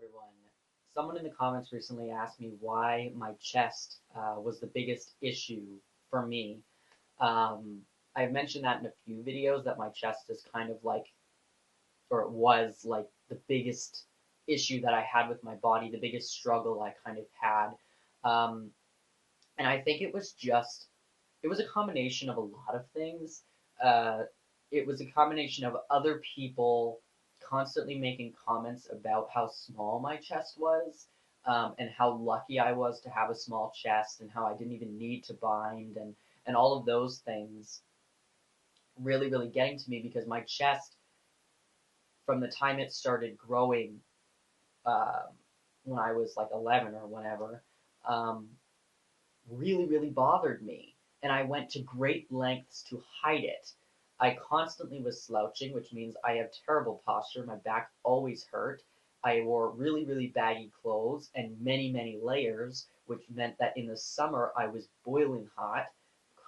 everyone. Someone in the comments recently asked me why my chest was the biggest issue for me. I've mentioned that in a few videos that my chest is kind of like, or it was like the biggest issue that I had with my body, the biggest struggle I kind of had. Um, and I think it was a combination of a lot of things. Uh, it was a combination of other people constantly making comments about how small my chest was, and how lucky I was to have a small chest, and how I didn't even need to bind, and all of those things really, really getting to me because my chest, from the time it started growing, um, when I was like 11 or whatever, um, really, really bothered me, and I went to great lengths to hide it. I constantly was slouching, which means I have terrible posture. My back always hurt. I wore really, really baggy clothes and many, many layers, which meant that in the summer I was boiling hot,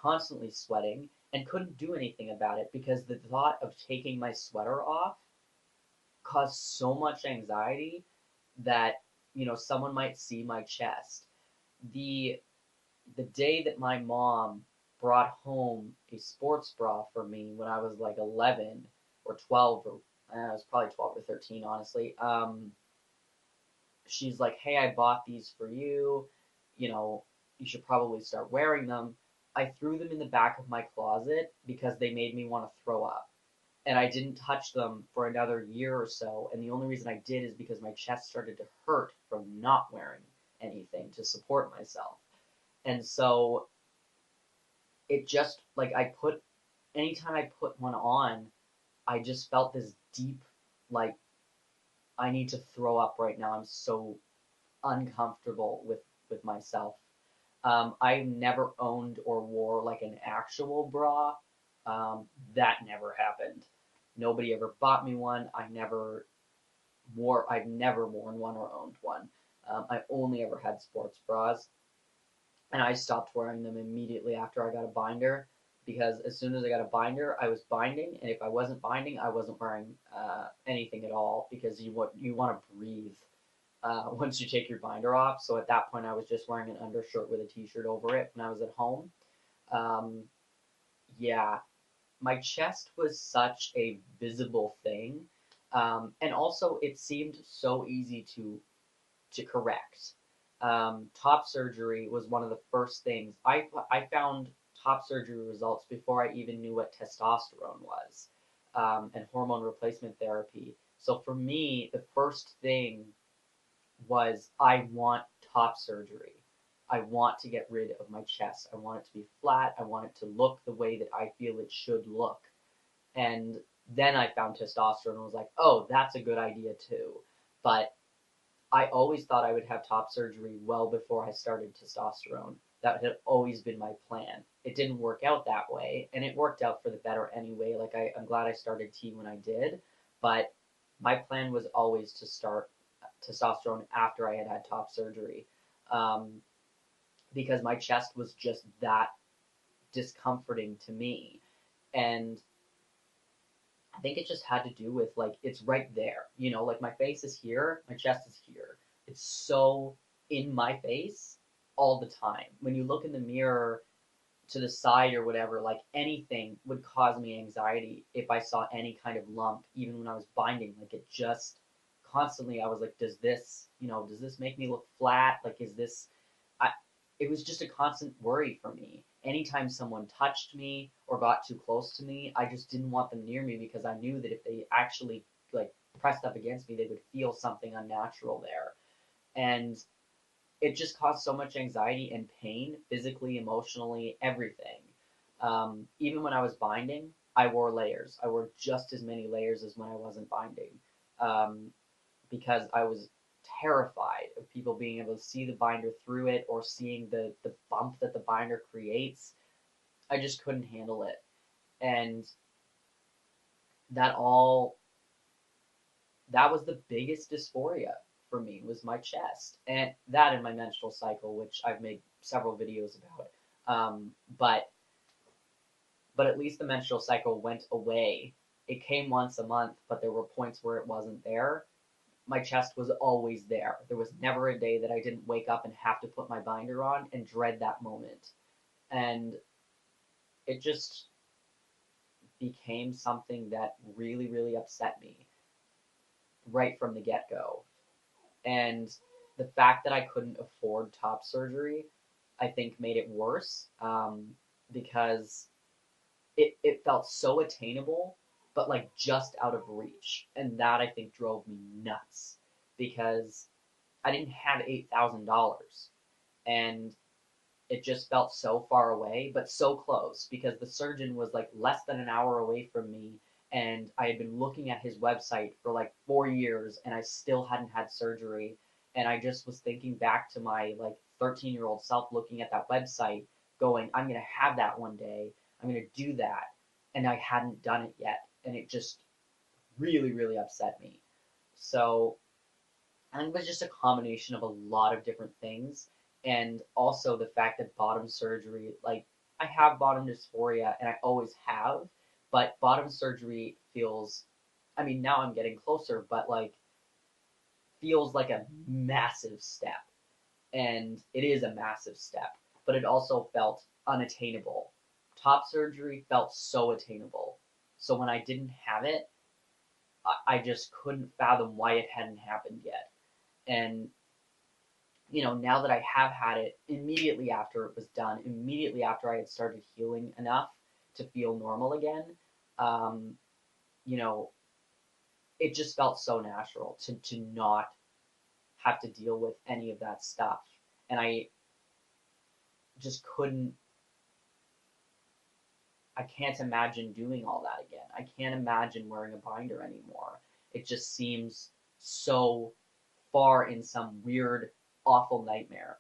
constantly sweating, and couldn't do anything about it because the thought of taking my sweater off caused so much anxiety that, someone might see my chest. The the day that my mom brought home a sports bra for me when I was like 11 or 12, or I was probably 12 or 13, honestly. She's like, "Hey, I bought these for you. You know, you should probably start wearing them." I threw them in the back of my closet because they made me want to throw up. And I didn't touch them for another year or so. And the only reason I did is because my chest started to hurt from not wearing anything to support myself. And so it just like anytime I put one on, I just felt this deep, like, I need to throw up right now. I'm so uncomfortable with myself. I never owned or wore like an actual bra. That never happened. Nobody ever bought me one. I've never worn one or owned one. I only ever had sports bras, and I stopped wearing them immediately after I got a binder, because as soon as I got a binder, I was binding, and if I wasn't binding, I wasn't wearing anything at all, because you want to breathe once you take your binder off. So at that point, I was just wearing an undershirt with a t-shirt over it when I was at home. Um, yeah, my chest was such a visible thing, and also it seemed so easy to correct. Top surgery was one of the first things. I found top surgery results before I even knew what testosterone was, and hormone replacement therapy. So for me, the first thing was I want top surgery. I want to get rid of my chest. I want it to be flat. I want it to look the way that I feel it should look. And then I found testosterone and was like, oh, that's a good idea too. But I always thought I would have top surgery well before I started testosterone. That had always been my plan. It didn't work out that way, and it worked out for the better anyway. Like, I'm glad I started T when I did, but my plan was always to start testosterone after I had had top surgery, um, because my chest was just that discomforting to me, and I think it just had to do with, like, it's right there. Like, my face is here, my chest is here. It's so in my face all the time. When you look in the mirror to the side or whatever, like, anything would cause me anxiety if I saw any kind of lump, even when I was binding. Like, it just constantly, I was like, does this make me look flat? Like, is this I it was just a constant worry for me. Anytime someone touched me or got too close to me, I just didn't want them near me, because I knew that if they actually, like, pressed up against me, they would feel something unnatural there. And it just caused so much anxiety and pain, physically, emotionally, everything. Even when I was binding, I wore layers. I wore just as many layers as when I wasn't binding, um, because I was terrified of people being able to see the binder through it, or seeing the bump that the binder creates. I just couldn't handle it. And that all that was the biggest dysphoria for me, was my chest, and that, and my menstrual cycle, which I've made several videos about. But at least the menstrual cycle went away. It came once a month, but there were points where it wasn't there. my chest was always there. There was never a day that I didn't wake up and have to put my binder on and dread that moment. And it just became something that really, really upset me right from the get go. And the fact that I couldn't afford top surgery, I think made it worse, because it felt so attainable, but like just out of reach. And that I think drove me nuts because I didn't have $8,000. And it just felt so far away, but so close because the surgeon was like less than an hour away from me. And I had been looking at his website for like 4 years and I still hadn't had surgery. And I just was thinking back to my like 13-year-old self looking at that website, going, I'm going to have that one day. I'm going to do that. And I hadn't done it yet. And it just really, really upset me. So I think it was just a combination of a lot of different things, and also the fact that bottom surgery, like I have bottom dysphoria and I always have, but bottom surgery feels, I mean, now I'm getting closer, but like feels like a massive step, and it is a massive step, but it also felt unattainable. Top surgery felt so attainable. So when I didn't have it, I just couldn't fathom why it hadn't happened yet. And now that I have had it, immediately after it was done, immediately after I had started healing enough to feel normal again, um, you know, it just felt so natural to not have to deal with any of that stuff. And I just couldn't, I can't imagine doing all that again. I can't imagine wearing a binder anymore. It just seems so far in some weird, awful nightmare.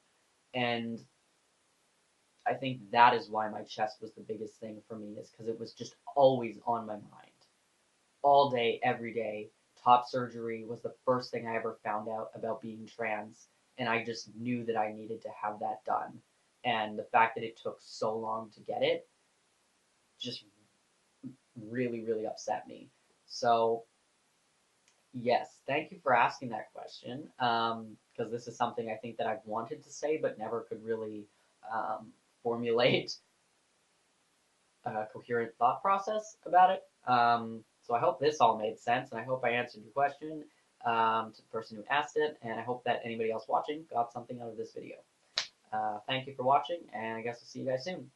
And I think that is why my chest was the biggest thing for me, is because it was just always on my mind. All day, every day. Top surgery was the first thing I ever found out about being trans, and I just knew that I needed to have that done. And the fact that it took so long to get it just really, really upset me. So, yes, thank you for asking that question, because this is something I think that I've wanted to say but never could really formulate a coherent thought process about it. So I hope this all made sense, and I hope I answered your question to the person who asked it, and I hope that anybody else watching got something out of this video. Thank you for watching, and I guess I'll see you guys soon.